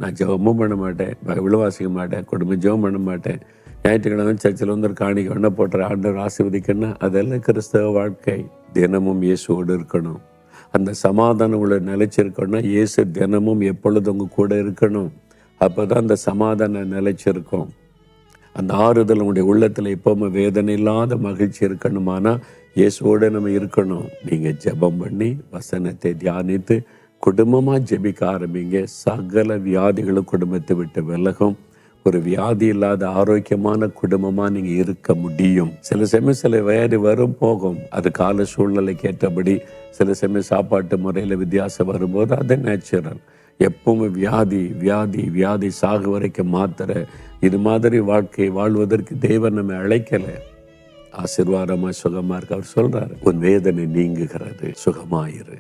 நான் ஜெபமும் பண்ண மாட்டேன், பைபிளும் வாசிக்க மாட்டேன், குடும்பம் ஜெபம் பண்ண மாட்டேன், ஞாயிற்றுக்கிழமை சர்ச்சில் வந்து காணிக்கை எண்ணெய் போட்டுற ஆண்டவர் ஆசீர்வதிக்கணும். அதெல்லாம் கிறிஸ்தவ வாழ்க்கை. தினமும் இயேசுவோடு இருக்கணும். அந்த சமாதானம் உள்ள நிலைச்சிருக்கணும்னா இயேசு தினமும் எப்பொழுதும் உங்க கூட இருக்கணும். அப்போ தான் அந்த சமாதானம் நிலைச்சிருக்கும். அந்த ஆறுதல் உங்களுடைய உள்ளத்தில் எப்போவுமே வேதனை இல்லாத மகிழ்ச்சி இருக்கணுமானா இயேசுவோடு நம்ம இருக்கணும். நீங்கள் ஜெபம் பண்ணி வசனத்தை தியானித்து குடும்பமாக ஜெபிக்க ஆரம்பிங்க. சகல வியாதிகளும் குடும்பத்தை விட்டு விலகும். ஒரு வியாதி இல்லாத ஆரோக்கியமான குடும்பமாக நீங்கள் இருக்க முடியும். சில சமயம் சில வியாதி வரும் போகும். அது கால சூழ்நிலைக்கு ஏற்றபடி சில சமயம் சாப்பாட்டு முறையில் வித்தியாசம் வரும்போது அது நேச்சுரல். எப்பவுமே வியாதி வியாதி வியாதி சாகு வரைக்கும் மாத்திர இது மாதிரி வாழ்க்கை வாழ்வதற்கு தேவன் நம்ம அழைக்கலை. ஆசீர்வாதமா சுகமா இருக்கு. அவர் சொல்றாரு, உன் வேதனை நீங்குகிறது, சுகமாயிரு.